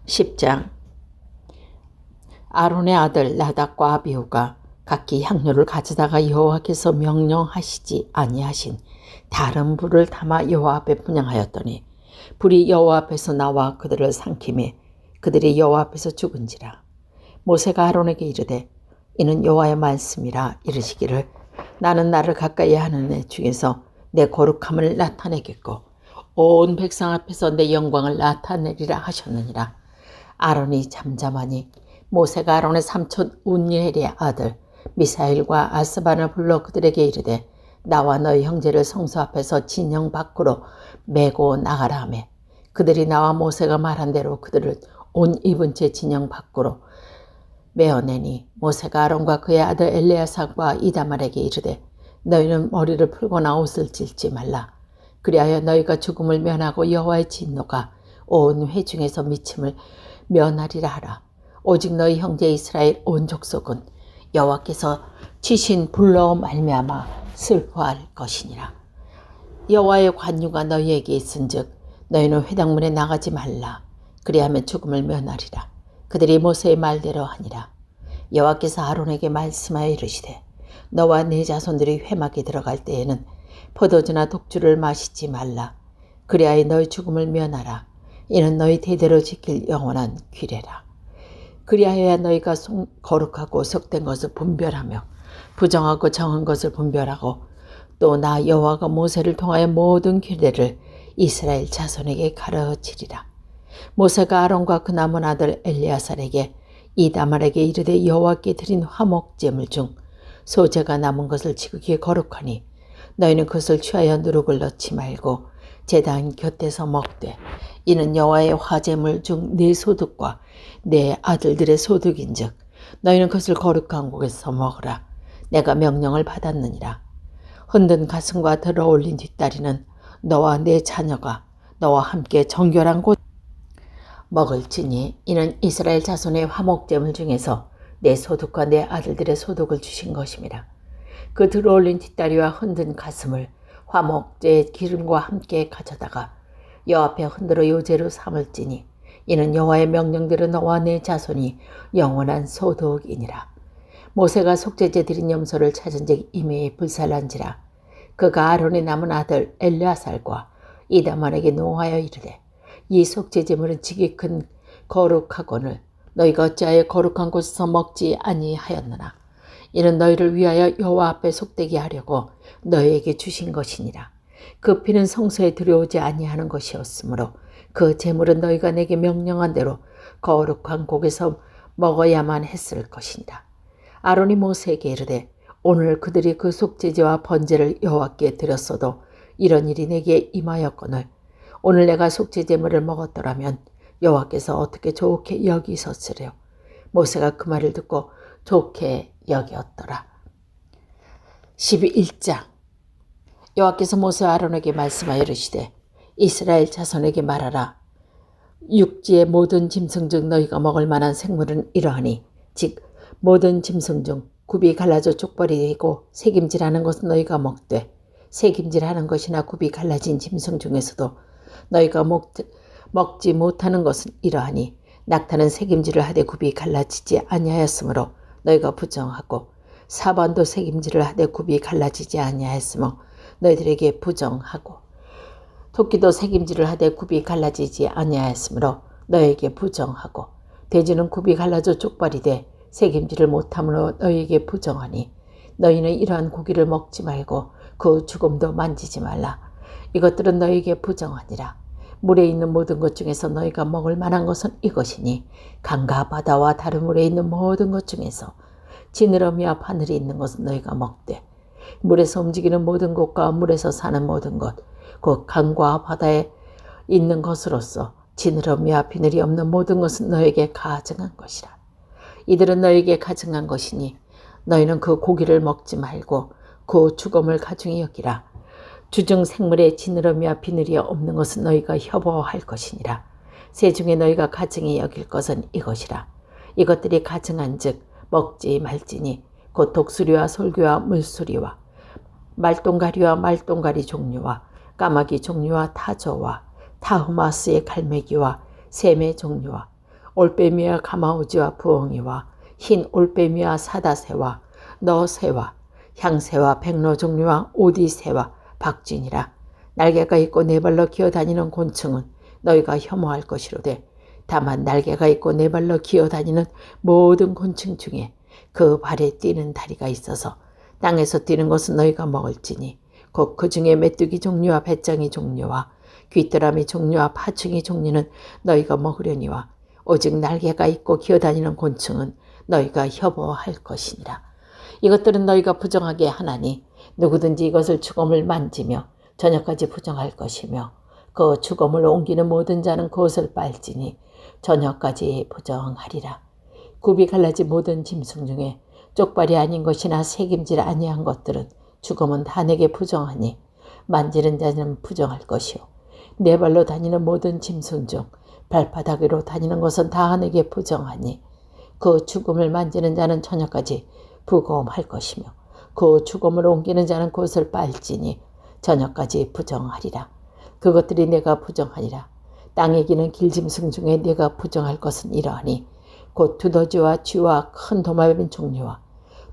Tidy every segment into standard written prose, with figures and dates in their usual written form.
10장. 아론의 아들 나답과 아비후가 각기 향료를 가져다가 여호와께서 명령하시지 아니하신 다른 불을 담아 여호와 앞에 분향하였더니 불이 여호와 앞에서 나와 그들을 삼키매 그들이 여호와 앞에서 죽은지라. 모세가 아론에게 이르되 이는 여호와의 말씀이라 이르시기를 나는 나를 가까이 하는 애 중에서 내 거룩함을 나타내겠고 온 백성 앞에서 내 영광을 나타내리라 하셨느니라. 아론이 잠잠하니 모세가 아론의 삼촌 운니엘의 아들 미사엘과 아스반을 불러 그들에게 이르되 나와 너희 형제를 성소 앞에서 진영 밖으로 메고 나가라 하매 그들이 나와 모세가 말한 대로 그들을 온 입은 채 진영 밖으로 메어내니 모세가 아론과 그의 아들 엘레아살과 이다말에게 이르되 너희는 머리를 풀거나 옷을 찢지 말라. 그리하여 너희가 죽음을 면하고 여호와의 진노가 온 회중에서 미침을 면하리라 하라. 오직 너희 형제 이스라엘 온 족속은 여호와께서 치신 불로 말미암아 슬퍼할 것이니라. 여호와의 관유가 너희에게 있은즉 너희는 회당문에 나가지 말라. 그리하면 죽음을 면하리라. 그들이 모세의 말대로 하니라. 여호와께서 아론에게 말씀하여 이르시되 너와 네 자손들이 회막에 들어갈 때에는 포도주나 독주를 마시지 말라. 그리하여 너희 죽음을 면하라. 이는 너희 대대로 지킬 영원한 규례라. 그리하여야 너희가 거룩하고 속된 것을 분별하며 부정하고 정한 것을 분별하고 또 나 여호와가 모세를 통하여 모든 규례를 이스라엘 자손에게 가르치리라. 모세가 아론과 그 남은 아들 엘리아살에게 이다말에게 이르되 여호와께 드린 화목제물 중 소재가 남은 것을 지극히 거룩하니 너희는 그것을 취하여 누룩을 넣지 말고 제단 곁에서 먹되 이는 여호와의 화제물 중 네 소득과 네 아들들의 소득인즉 너희는 그것을 거룩한 곳에서 먹으라. 내가 명령을 받았느니라. 흔든 가슴과 들어올린 뒷다리는 너와 네 자녀가 너와 함께 정결한 곳 먹을지니 이는 이스라엘 자손의 화목제물 중에서 내 소득과 내 아들들의 소득을 주신 것임이라. 그 들어올린 뒷다리와 흔든 가슴을 화목제의 기름과 함께 가져다가 여호와 앞에 흔들어 요제로 삼을지니 이는 여호와의 명령대로 너와 내 자손이 영원한 소득이니라. 모세가 속죄제 드린 염소를 찾은 즉 이매에 불살란지라. 그가 아론의 남은 아들 엘르아살과 이다말에게 노하여 이르되 이 속죄제물은 지극히 거룩하거늘 너희가 어찌하여 거룩한 곳에서 먹지 아니하였느냐. 이는 너희를 위하여 여호와 앞에 속되게 하려고 너희에게 주신 것이니라. 그 피는 성소에 들여오지 아니하는 것이었으므로 그 제물은 너희가 내게 명령한 대로 거룩한 곳에서 먹어야만 했을 것이니라. 아론이 모세에게 이르되 오늘 그들이 그 속죄제와 번제를 여호와께 드렸어도 이런 일이 내게 임하였거늘 오늘 내가 속죄제물을 먹었더라면 여호와께서 어떻게 좋게 여기셨으려. 모세가 그 말을 듣고 좋게 여겼더라. 11장. 여호와께서 모세와 아론에게 말씀하여 이르시되 이스라엘 자손에게 말하라. 육지의 모든 짐승 중 너희가 먹을 만한 생물은 이러하니 즉 모든 짐승 중 굽이 갈라져 족벌이 되고 새김질하는 것은 너희가 먹되 새김질하는 것이나 굽이 갈라진 짐승 중에서도 너희가 먹지 못하는 것은 이러하니 낙타는 새김질을 하되 굽이 갈라지지 아니하였으므로 너희가 부정하고 사반도 새김질을 하되 굽이 갈라지지 아니하였으므로 너희들에게 부정하고 토끼도 새김질을 하되 굽이 갈라지지 아니하였으므로 너희에게 부정하고 돼지는 굽이 갈라져 족발이 돼 새김질을 못함으로 너희에게 부정하니 너희는 이러한 고기를 먹지 말고 그 죽음도 만지지 말라. 이것들은 너희에게 부정하니라. 물에 있는 모든 것 중에서 너희가 먹을 만한 것은 이것이니 강과 바다와 다른 물에 있는 모든 것 중에서 지느러미와 바늘이 있는 것은 너희가 먹되 물에서 움직이는 모든 것과 물에서 사는 모든 것 곧 강과 바다에 있는 것으로서 지느러미와 비늘이 없는 모든 것은 너희에게 가증한 것이라. 이들은 너희에게 가증한 것이니 너희는 그 고기를 먹지 말고 그 죽음을 가중히 여기라. 주중 생물에 지느러미와 비늘이 없는 것은 너희가 혐오할 것이니라. 새 중에 너희가 가증히 여길 것은 이것이라. 이것들이 가증한 즉 먹지 말지니 곧 독수리와 솔개와 물수리와 말똥가리와 말똥가리 종류와 까마귀 종류와 타조와 타흐마스의 갈매기와 샘의 종류와 올빼미와 가마우지와 부엉이와 흰 올빼미와 사다새와 너새와 향새와 백로 종류와 오디새와 박쥐니라. 날개가 있고 네 발로 기어다니는 곤충은 너희가 혐오할 것이로되 다만 날개가 있고 네 발로 기어다니는 모든 곤충 중에 그 발에 뛰는 다리가 있어서 땅에서 뛰는 것은 너희가 먹을지니 곧 그 중에 메뚜기 종류와 배짱이 종류와 귀뚜라미 종류와 파충이 종류는 너희가 먹으려니와 오직 날개가 있고 기어다니는 곤충은 너희가 혐오할 것이니라. 이것들은 너희가 부정하게 하나니 누구든지 이것을 주검을 만지며 저녁까지 부정할 것이며 그 주검을 옮기는 모든 자는 그것을 빨지니 저녁까지 부정하리라. 굽이 갈라진 모든 짐승 중에 쪽발이 아닌 것이나 새김질 아니한 것들은 주검은 다 내게 부정하니 만지는 자는 부정할 것이요 네 발로 다니는 모든 짐승 중 발바닥 위로 다니는 것은 다 내게 부정하니 그 주검을 만지는 자는 저녁까지 부검할 것이며 그 주검을 옮기는 자는 그것을 빨지니 저녁까지 부정하리라. 그것들이 내가 부정하리라. 땅에 기는 길짐승 중에 내가 부정할 것은 이러하니 곧 두더지와 쥐와 큰 도마뱀 종류와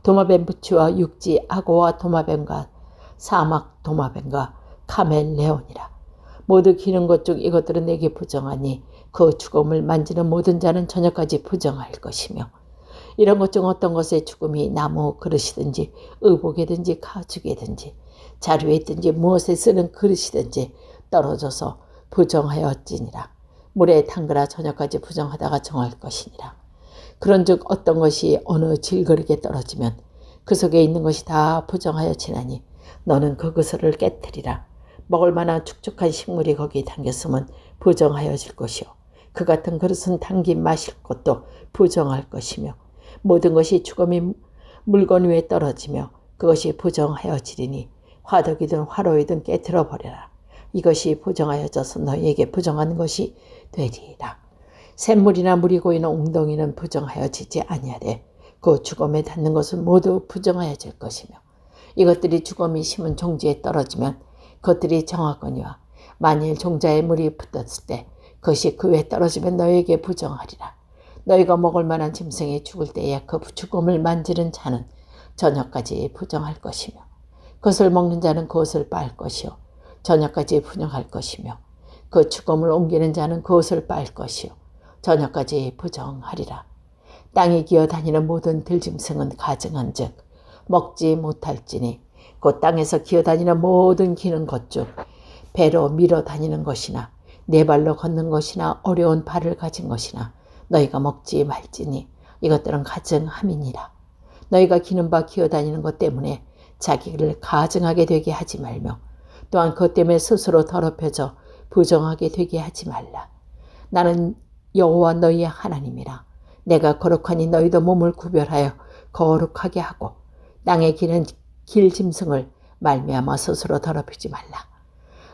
도마뱀 부치와 육지 악어와 도마뱀과 사막 도마뱀과 카멜레온이라. 모두 기는 것 중 이것들은 내게 부정하니 그 죽음을 만지는 모든 자는 저녁까지 부정할 것이며 이런 것 중 어떤 것의 죽음이 나무 그릇이든지 의복이든지 가죽이든지 자루에 있든지 무엇에 쓰는 그릇이든지 떨어져서 부정하였지니라. 물에 담그라 저녁까지 부정하다가 정할 것이니라. 그런즉 어떤 것이 어느 질거리게 떨어지면 그 속에 있는 것이 다 부정하여 지나니 너는 그 그릇을 깨뜨리라. 먹을 만한 축축한 식물이 거기에 담겼으면 부정하여질 것이요 그 같은 그릇은 담긴 마실 것도 부정할 것이며 모든 것이 주검이 물건 위에 떨어지며 그것이 부정하여지리니 화덕이든 화로이든 깨뜨려 버려라. 이것이 부정하여져서 너희에게 부정한 것이 되리라. 샘물이나 물이 고이는 웅덩이는 부정하여지지 아니하되 그 주검에 닿는 것은 모두 부정하여질 것이며 이것들이 주검이 심은 종지에 떨어지면 그것들이 정하거니와 만일 종자에 물이 붙었을 때 그것이 그 위에 떨어지면 너희에게 부정하리라. 너희가 먹을 만한 짐승이 죽을 때에 그 주검을 만지는 자는 저녁까지 부정할 것이며 그것을 먹는 자는 그것을 빨 것이요 저녁까지 부정할 것이며 그 주검을 옮기는 자는 그것을 빨 것이요 저녁까지 부정하리라. 땅에 기어다니는 모든 들짐승은 가증한즉 먹지 못할지니 곧 땅에서 기어다니는 모든 기는 것 중 배로 밀어 다니는 것이나 네 발로 걷는 것이나 어려운 발을 가진 것이나 너희가 먹지 말지니 이것들은 가증함이니라. 너희가 기는 바 기어다니는 것 때문에 자기를 가증하게 되게 하지 말며 또한 그것 때문에 스스로 더럽혀져 부정하게 되게 하지 말라. 나는 여호와 너희의 하나님이라. 내가 거룩하니 너희도 몸을 구별하여 거룩하게 하고 땅에 기는 길짐승을 말미암아 스스로 더럽히지 말라.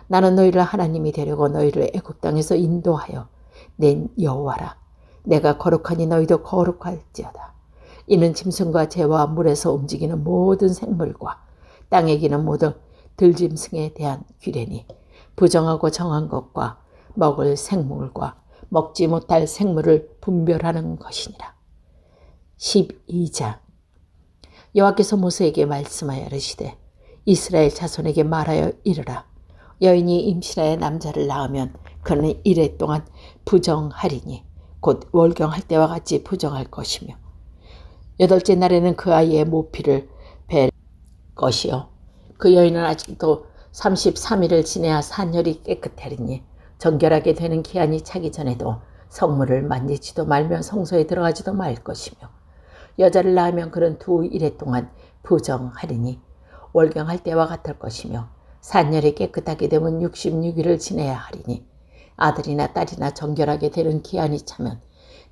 나는 너희를 하나님이 되려고 너희를 애굽 땅에서 인도하여 낸 여호와라. 내가 거룩하니 너희도 거룩할지어다. 이는 짐승과 재와 물에서 움직이는 모든 생물과 땅에 기는 모든 들짐승에 대한 규례니 부정하고 정한 것과 먹을 생물과 먹지 못할 생물을 분별하는 것이니라. 12장 여호와께서 모세에게 말씀하여 이르시되 이스라엘 자손에게 말하여 이르라. 여인이 임신하여 남자를 낳으면 그는 이래 동안 부정하리니 곧 월경할 때와 같이 부정할 것이며 8째 날에는 그 아이의 모피를 벨 것이요 그 여인은 아직도 33일을 지내야 산혈이 깨끗하리니 정결하게 되는 기한이 차기 전에도 성물을 만지지도 말며 성소에 들어가지도 말 것이며 여자를 낳으면 그는 2일 동안 부정하리니 월경할 때와 같을 것이며 산혈이 깨끗하게 되면 66일을 지내야 하리니 아들이나 딸이나 정결하게 되는 기한이 차면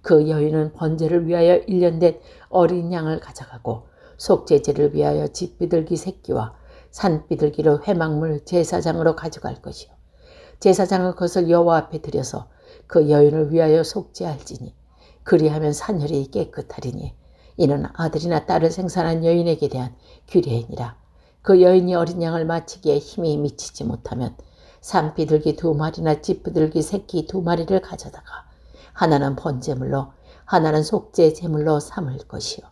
그 여인은 번제를 위하여 1년 된 어린 양을 가져가고 속죄제를 위하여 집비둘기 새끼와 산비둘기를 회막물 제사장으로 가져갈 것이요 제사장은 그것을 여호와 앞에 들여서 그 여인을 위하여 속죄할지니 그리하면 산혈이 깨끗하리니 이는 아들이나 딸을 생산한 여인에게 대한 규례이니라. 그 여인이 어린 양을 마치기에 힘이 미치지 못하면 산비둘기 2마리나 집비둘기 새끼 2마리를 가져다가 하나는 번제물로 하나는 속죄 제물로 삼을 것이요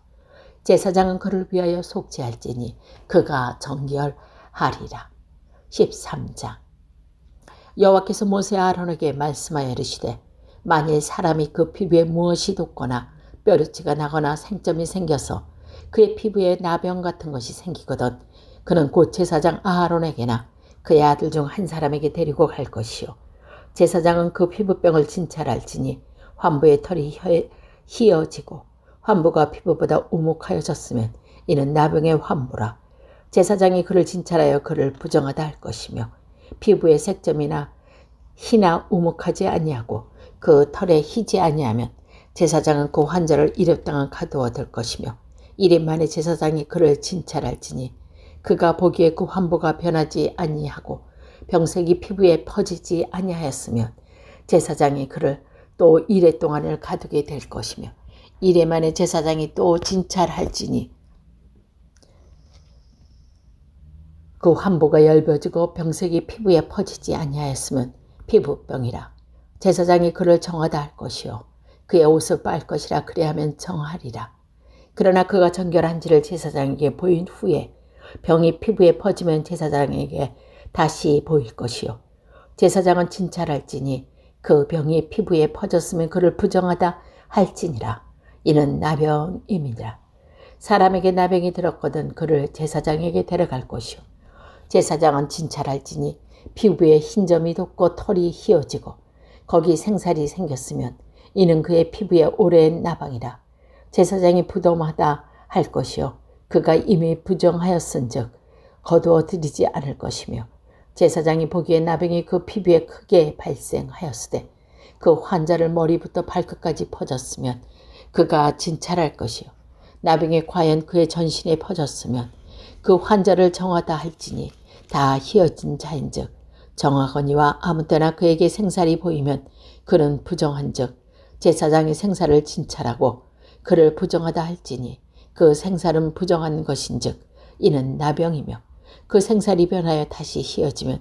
제사장은 그를 위하여 속죄할지니 그가 정결하리라. 13장. 여호와께서 모세와 아론에게 말씀하여 이르시되 만일 사람이 그 피부에 무엇이 돋거나 뼈르지가 나거나 생점이 생겨서 그의 피부에 나병 같은 것이 생기거든 그는 곧 제사장 아론에게나 그의 아들 중 한 사람에게 데리고 갈 것이요 제사장은 그 피부병을 진찰할지니 환부의 털이 희어지고 환부가 피부보다 우묵하여졌으면 이는 나병의 환부라. 제사장이 그를 진찰하여 그를 부정하다 할 것이며 피부에 색점이나 희나 우묵하지 아니하고 그 털에 희지 아니하면 제사장은 그 환자를 1일 동안 가두어 둘 것이며 1일 만에 제사장이 그를 진찰할지니 그가 보기에 그 환부가 변하지 아니하고 병색이 피부에 퍼지지 아니하였으면 제사장이 그를 또 1회 동안을 가두게 될 것이며 1회 만에 제사장이 또 진찰할지니 그 환부가 열벼지고 병색이 피부에 퍼지지 아니하였으면 피부병이라. 제사장이 그를 정하다 할 것이요 그의 옷을 빨 것이라 그리하면 정하리라. 그러나 그가 정결한지를 제사장에게 보인 후에 병이 피부에 퍼지면 제사장에게 다시 보일 것이요 제사장은 진찰할지니 그 병이 피부에 퍼졌으면 그를 부정하다 할지니라. 이는 나병임이니라. 사람에게 나병이 들었거든 그를 제사장에게 데려갈 것이요 제사장은 진찰할지니 피부에 흰 점이 돋고 털이 희어지고 거기 생살이 생겼으면 이는 그의 피부에 오랜 나방이라. 제사장이 부dom하다 할 것이요 그가 이미 부정하였은즉 거두어 들이지 않을 것이며 제사장이 보기에 나병이 그 피부에 크게 발생하였으되 그 환자를 머리부터 발끝까지 퍼졌으면 그가 진찰할 것이요 나병이 과연 그의 전신에 퍼졌으면 그 환자를 정하다 할지니 다 희어진 자인즉 정하거니와 아무 때나 그에게 생살이 보이면 그는 부정한즉 제사장이 생살을 진찰하고 그를 부정하다 할지니 그 생살은 부정한 것인즉 이는 나병이며 그 생살이 변하여 다시 희어지면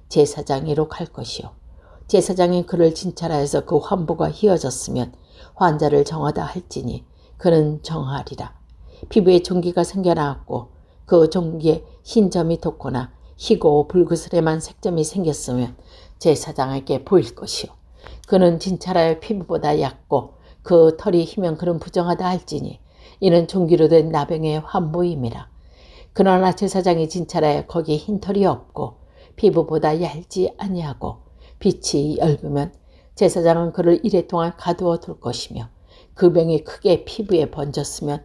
제사장이로 갈 것이요 제사장이 그를 진찰하여서 그 환부가 희어졌으면 환자를 정하다 할지니 그는 정하리라. 피부에 종기가 생겨나왔고 그 종기에 흰 점이 돋거나 희고 붉으스레만 색점이 생겼으면 제사장에게 보일 것이요 그는 진찰하여 피부보다 얕고 그 털이 희면 그는 부정하다 할지니 이는 종기로 된 나병의 환부임이라. 그러나 제사장이 진찰하여 거기 흰 털이 없고 피부보다 얇지 아니하고 빛이 엷으면 제사장은 그를 1회 동안 가두어 둘 것이며 그 병이 크게 피부에 번졌으면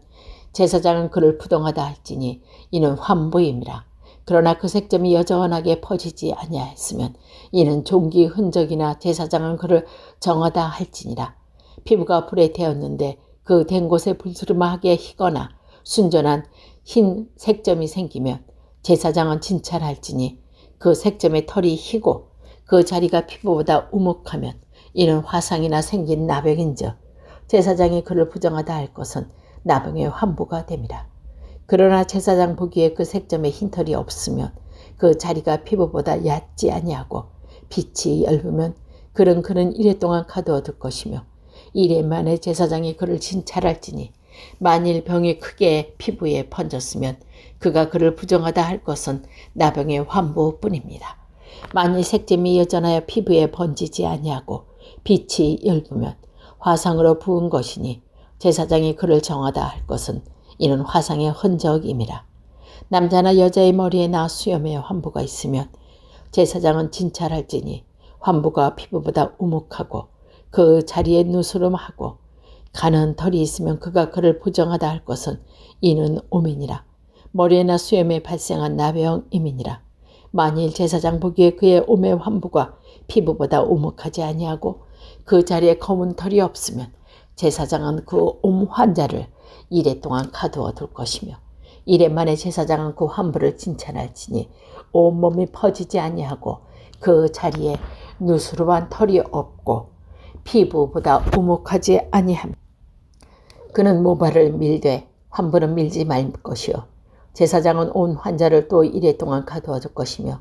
제사장은 그를 부정하다 할지니 이는 환부임이라. 그러나 그 색점이 여전하게 퍼지지 아니하였으면 이는 종기 흔적이나 제사장은 그를 정하다 할지니라. 피부가 불에 태웠는데 그 된 곳에 불스름하게 희거나 순전한 흰 색점이 생기면 제사장은 진찰할지니 그 색점의 털이 희고 그 자리가 피부보다 우묵하면 이는 화상이나 생긴 나병인즉 제사장이 그를 부정하다 할 것은 나병의 환부가 됨이라. 그러나 제사장 보기에 그 색점에 흰털이 없으면 그 자리가 피부보다 얕지 아니하고 빛이 엷으면 그는 1회 동안 가두어 둘 것이며 1회 만에 제사장이 그를 진찰할지니 만일 병이 크게 피부에 번졌으면 그가 그를 부정하다 할 것은 나병의 환부뿐입니다. 만일 색점이 여전하여 피부에 번지지 아니하고 빛이 엷으면 화상으로 부은 것이니 제사장이 그를 정하다 할 것은 이는 화상의 흔적임이라. 남자나 여자의 머리에나 수염에 환부가 있으면 제사장은 진찰할지니 환부가 피부보다 우묵하고 그 자리에 누스름하고 가는 털이 있으면 그가 그를 부정하다 할 것은 이는 오민이라. 머리에나 수염에 발생한 나병임이니라. 만일 제사장 보기에 그의 오매 환부가 피부보다 우묵하지 아니하고 그 자리에 검은 털이 없으면 제사장은 그 옴 환자를 1회 동안 가두어 둘 것이며 1회 만에 제사장은 그 환부를 진찰할지니 온몸이 퍼지지 아니하고 그 자리에 누스름한 털이 없고 피부보다 우묵하지 아니함. 그는 모발을 밀되 환부는 밀지 말 것이요 제사장은 온 환자를 또 1회 동안 가두어 둘 것이며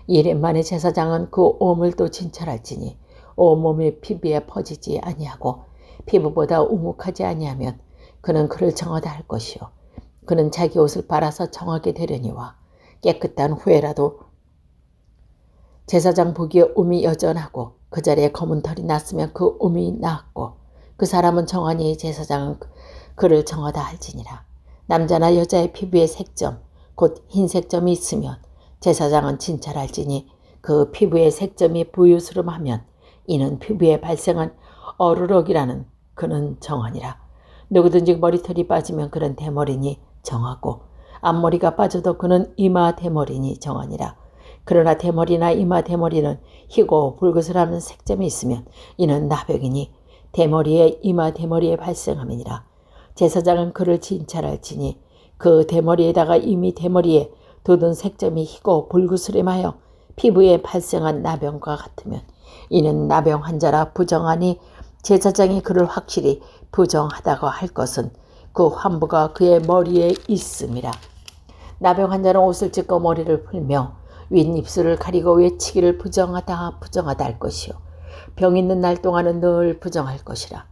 1회 만에 제사장은 그 옴을 또 진찰할지니 온몸이 피부에 퍼지지 아니하고 피부보다 우묵하지 아니하면 그는 그를 정하다 할 것이요 그는 자기 옷을 빨아서 정하게 되려니와 깨끗한 후에라도 제사장 보기에 음이 여전하고 그 자리에 검은 털이 났으면 그 음이 나았고 그 사람은 정하니 제사장은 그를 정하다 할지니라. 남자나 여자의 피부에 색점 곧 흰색점이 있으면 제사장은 진찰할지니 그 피부에 색점이 부유스름하면 이는 피부에 발생한 어루럭이라는 그는 정하니라. 누구든지 머리털이 빠지면 그는 대머리니 정하고 앞머리가 빠져도 그는 이마 대머리니 정하니라. 그러나 대머리나 이마 대머리는 희고 붉으스름한 색점이 있으면 이는 나병이니 대머리에 이마 대머리에 발생함이니라. 제사장은 그를 진찰할지니 그 대머리에다가 이미 대머리에 돋은 색점이 희고 붉으스름하여 피부에 발생한 나병과 같으면 이는 나병 환자라 부정하니 제사장이 그를 확실히 부정하다고 할 것은 그 환부가 그의 머리에 있음이라. 나병 환자는 옷을 찢고 머리를 풀며 윗입술을 가리고 외치기를 부정하다 할 것이요 병 있는 날 동안은 늘 부정할 것이라.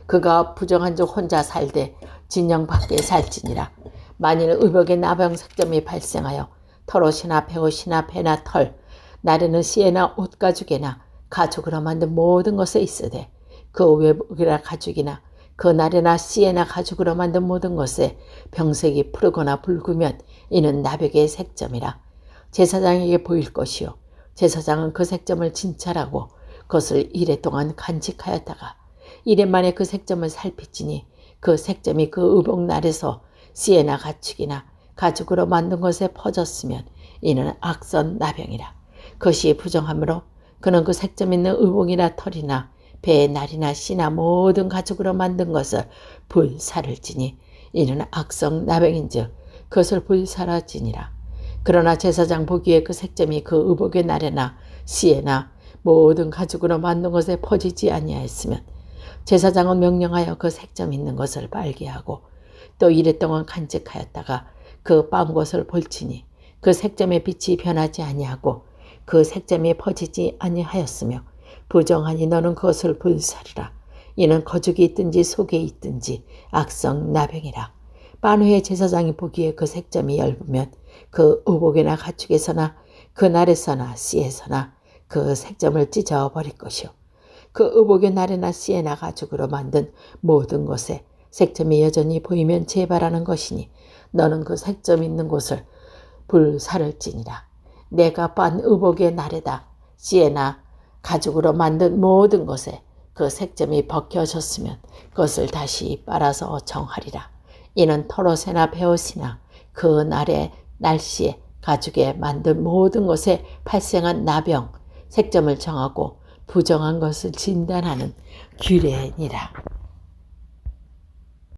그가 부정한 즉 혼자 살되 진영 밖에 살지니라. 만일 의복에 나병 색점이 발생하여 털옷이나 배옷이나 배나 털 나르는 씨에나 옷가죽에나 가죽으로 만든 모든 것에 있으되 그 외복이나 가죽이나 그 나르나 씨에나 가죽으로 만든 모든 것에 병색이 푸르거나 붉으면 이는 나병의 색점이라. 제사장에게 보일 것이요 제사장은 그 색점을 진찰하고 그것을 이래 동안 간직하였다가 이래 만에 그 색점을 살피지니 그 색점이 그 의복날에서 씨에나 가축이나 가죽으로 만든 것에 퍼졌으면 이는 악선 나병이라. 그것이 부정하므로 그는 그 색점 있는 의복이나 털이나 배의 날이나 씨나 모든 가죽으로 만든 것을 불사를지니 이는 악성 나병인즉 그것을 불사라지니라. 그러나 제사장 보기에 그 색점이 그 의복의 날에나 씨에나 모든 가죽으로 만든 것에 퍼지지 아니하였으면 제사장은 명령하여 그 색점 있는 것을 빨게 하고 또 이랫동안 간직하였다가 그 빤 것을 볼지니 그 색점의 빛이 변하지 아니하고 그 색점이 퍼지지 아니하였으며 부정하니 너는 그것을 불사르라. 이는 거죽이 있든지 속에 있든지 악성 나병이라. 빤 후에 제사장이 보기에 그 색점이 엷으면 그 의복이나 가축에서나 그 날에서나 씨에서나 그 색점을 찢어버릴 것이요 그 의복의 날에나 씨에나 가죽으로 만든 모든 것에 색점이 여전히 보이면 재발하는 것이니 너는 그 색점 있는 곳을 불사를지니라. 내가 빤 의복의 날에다 씨에나 가죽으로 만든 모든 것에 그 색점이 벗겨졌으면 그것을 다시 빨아서 정하리라. 이는 털옷이나 배옷이나 그 날의 날씨에 가죽에 만든 모든 것에 발생한 나병, 색점을 정하고 부정한 것을 진단하는 규례니라.